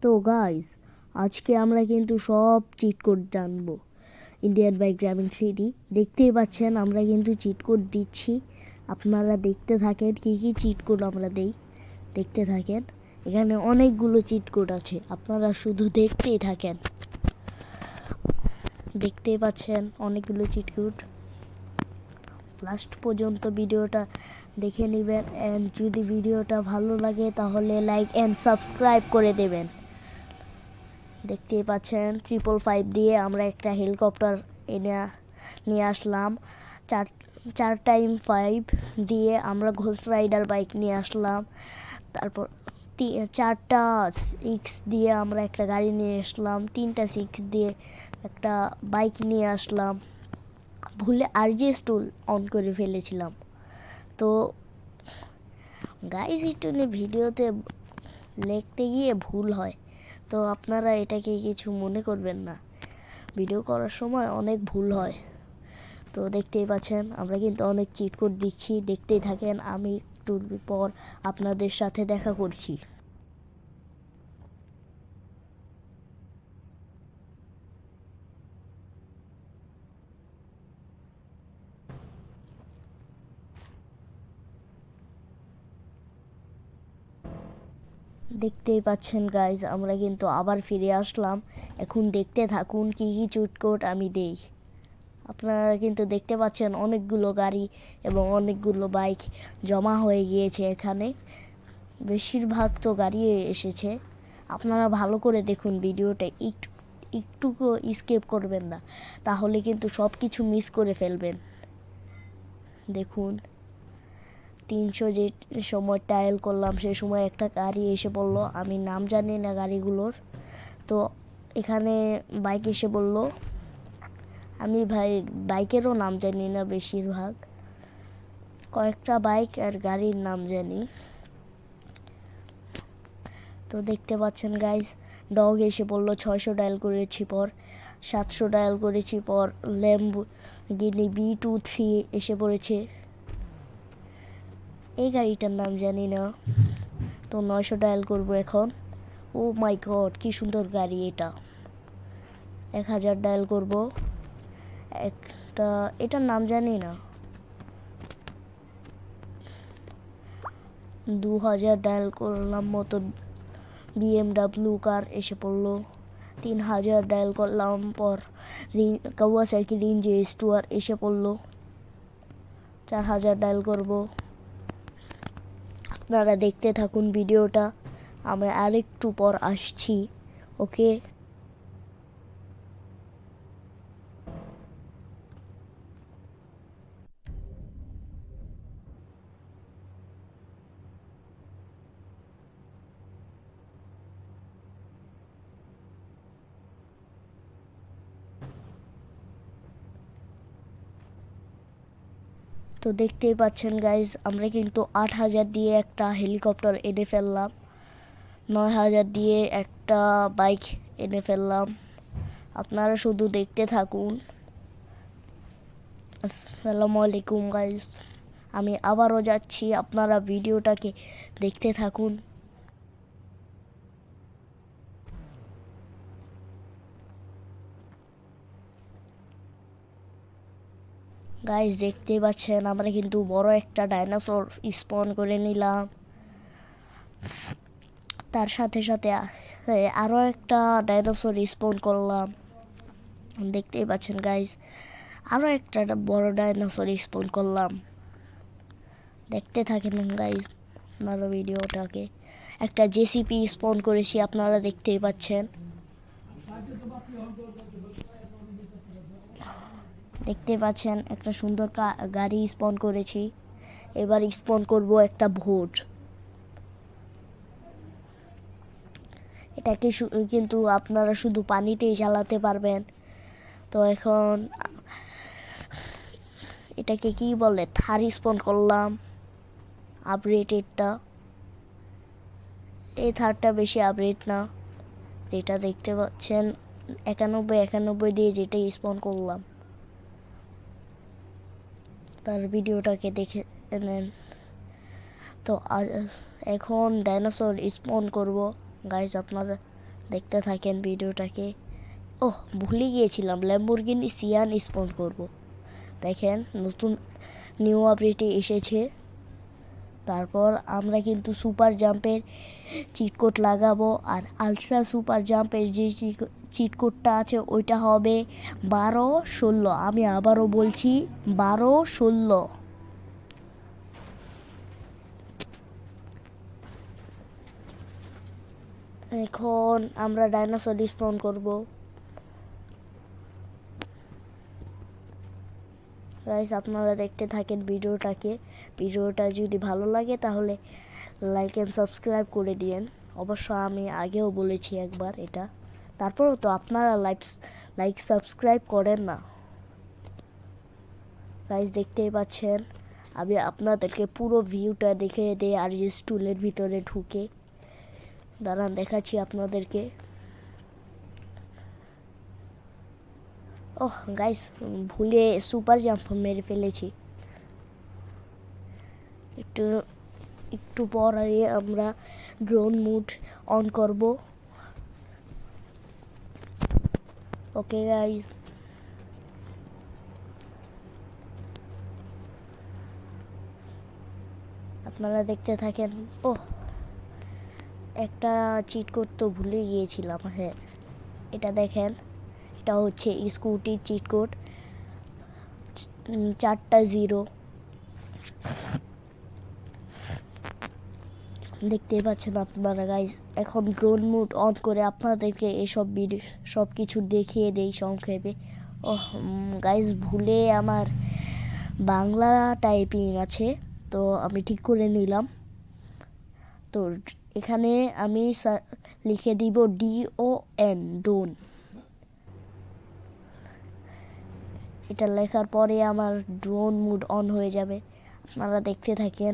তো গাইস, আজকে আমরা কিন্তু সব চিট কোড জানবো ইন্ডিয়ান বাইক ড্রাইভিং 3D। দেখতেই পাচ্ছেন আমরা কিন্তু চিট কোড দিচ্ছি, আপনারা দেখতে থাকেন কি কি চিট কোড আমরা দেই, দেখতে থাকেন। এখানে অনেকগুলো চিট কোড আছে, আপনারা শুধু দেখতেই থাকেন। দেখতেই পাচ্ছেন অনেকগুলো চিট কোড, লাস্ট পর্যন্ত ভিডিওটা দেখে নেবেন। এন্ড যদি ভিডিওটা ভালো লাগে তাহলে লাইক এন্ড সাবস্ক্রাইব করে দেবেন। দেখতেই পাচ্ছেন 555 দিয়ে আমরা একটা হেলিকপ্টার নিয়ে আসলাম। 4x5 দিয়ে আমরা ঘোস্ট রাইডার বাইক নিয়ে আসলাম। তারপর 4টা 6 দিয়ে আমরা একটা গাড়ি নিয়ে আসলাম। 3টা 6 দিয়ে একটা বাইক নিয়ে আসলাম। ভুলে আরজিএস টুল অন করে ফেলেছিলাম। তো গাইস, একটু ভিডিওতে লিখতে গিয়ে ভুল হয়, তো আপনারা এটাকে কিছু মনে করবেন না, ভিডিও করার সময় অনেক ভুল হয়। তো দেখতেই পাচ্ছেন আমরা কিন্তু অনেক চিট কোড দিচ্ছি, দেখতেই থাকেন। আমি একটু পর আপনাদের সাথে দেখা করছি। দেখতেই পাচ্ছেন গাইজ, আমরা কিন্তু আবার ফিরে আসলাম। এখন দেখতে থাকুন কি কি চিট কোড আমি দেই। আপনারা কিন্তু দেখতে পাচ্ছেন অনেকগুলো গাড়ি এবং অনেকগুলো বাইক জমা হয়ে গিয়েছে এখানে, বেশিরভাগ তো গাড়ি এসেছে। আপনারা ভালো করে দেখুন ভিডিওটা, একটুকু স্কিপ করবেন না, তাহলে কিন্তু সব কিছু মিস করে ফেলবেন। দেখুন 300 যে সময় ট্রায়াল করলাম সে সময় একটা গাড়ি এসে পড়লো, আমি নাম জানি না গাড়িগুলোর। তো এখানে বাইক এসে বললো, আমি বাইকেরও নাম জানি না, বেশিরভাগ কয়েকটা বাইক আর গাড়ির নাম জানি। তো দেখতে পাচ্ছেন গাইস, ডগ এসে বললো 600 ডায়াল করেছি, পর 700 ডায়াল করেছি, পর ল্যাম্বরগিনি B23 এসে পড়েছে, এই গাড়িটার নাম জানি না। তো 900 ডায়াল করব এখন। ও মাই গড, কি সুন্দর গাড়ি এটা। 1000 ডায়াল করব, এটার নাম জানি না। 2000 ডায়াল করলাম মতো BMW কার এসে পড়লো। 3000 ডায়াল করলাম, পর কাওয়াসাকি রেঞ্জ স্টুয়ার এসে পড়লো। 4000 ডায়াল করব। আপনারা দেখতে থাকুন ভিডিওটা, আমি আরেকটু পর আসছি। ওকে। তো দেখতেই পাচ্ছেন গাইজ, আমরা কিন্তু 8000 দিয়ে একটা হেলিকপ্টার এনে ফেললাম, 9000 দিয়ে একটা বাইক এনে ফেললাম। আপনারা শুধু দেখতে থাকুন। আসসালামু আলাইকুম গাইজ, আমি আবারও যাচ্ছি, আপনারা ভিডিওটাকে দেখতে থাকুন। গাইজ দেখতে পাচ্ছেন আমরা কিন্তু বড় একটা ডাইনোসর স্পন করে নিলাম। তার সাথে সাথে আরও একটা ডাইনোসর স্পন করলাম। দেখতেই পাচ্ছেন গাইজ, আরও একটা বড় ডাইনোসর স্পন করলাম। দেখতে থাকেন গাইজ আপনারা ভিডিওটাকে। একটা জেসিপি স্পন করেছি, আপনারা দেখতেই পাচ্ছেন। দেখতে পাচ্ছেন একটা সুন্দর গাড়ি স্পন করেছি। এবার স্পন করব একটা ভোট। এটাকে কিন্তু আপনারা শুধু পানিতেই চালাতে পারবেন। তো এখন এটাকে কি বলে, থার স্পন করলাম, আপগ্রেডেডটা। এই থারটা বেশি আপগ্রেড না, যেটা দেখতে পাচ্ছেন 91 দিয়ে যেটা স্পন করলাম, তার ভিডিওটাকে দেখে নেন। তো এখন ডাইনোসর স্পন করব গাইস, আপনারা দেখতে থাকেন ভিডিওটাকে। ওহ, ভুলে গিয়েছিলাম ল্যাম্বরগিনি সিয়ান স্পন করব। দেখেন নতুন নিউ আপডেটে এসেছে। তারপর আমরা কিন্তু সুপার জাম্পের চিট কোড লাগাবো, আর আলট্রা সুপার জাম্পের যে চিট কোডটা আছে ওইটা হবে 12-16। আমি আবারও বলছি 12-16। এখন আমরা ডাইনোসর স্পন করব। গাইস, আপনারা দেখতে থাকেন ভিডিওটা যদি ভালো লাগে তাহলে লাইক এন্ড সাবস্ক্রাইব করে দিয়েন। অবশ্য আমি আগেও বলেছি একবার এটা, তারপরেও তো আপনারা লাইক সাবস্ক্রাইব করেন না। গাইস, দেখতেই পাচ্ছেন আমি আপনাদেরকে পুরো ভিউটা দেখে দিই আর যে স্টুলের ভিতরে ঢুকে। দাঁড়ান দেখাচ্ছি আপনাদেরকে। ওহ গাইস, ভুলে সুপার জাম্প মেরে ফেলেছি। একটু পরে আমরা ড্রোন মুড অন করব। ওকে গাইস, আপনারা দেখতে থাকেন। ওহ, একটা চিট কোড তো ভুলে গিয়েছিলাম। হ্যাঁ, এটা দেখেন, এটা হচ্ছে স্কুটির চিট কোড, 4টা 0। দেখতেই পাচ্ছেন আপনারা গাইস। এখন ড্রোন মুড অন করে আপনাদেরকে এসব ভিডিও সব কিছু দেখিয়ে দেই সংক্ষেপে। ওহ গাইস, ভুলে আমার বাংলা টাইপিং আছে, তো আমি ঠিক করে নিলাম। তো এখানে আমি লিখে দিব DON, ডোন। এটা লেখার পরে আমার ড্রোন মুড অন হয়ে যাবে। আপনারা দেখতে থাকেন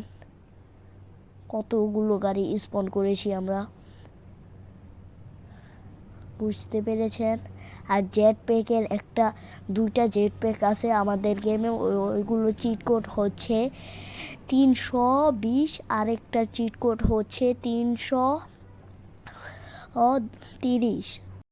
কতগুলো গাড়ি স্পন করেছি আমরা, বুঝতে পেরেছেন। আর জেট প্যাকের 2টা জেট প্যাক আছে আমাদের গেমে, ওইগুলো চিট কোড হচ্ছে 320, আরেকটা চিট কোড হচ্ছে 330।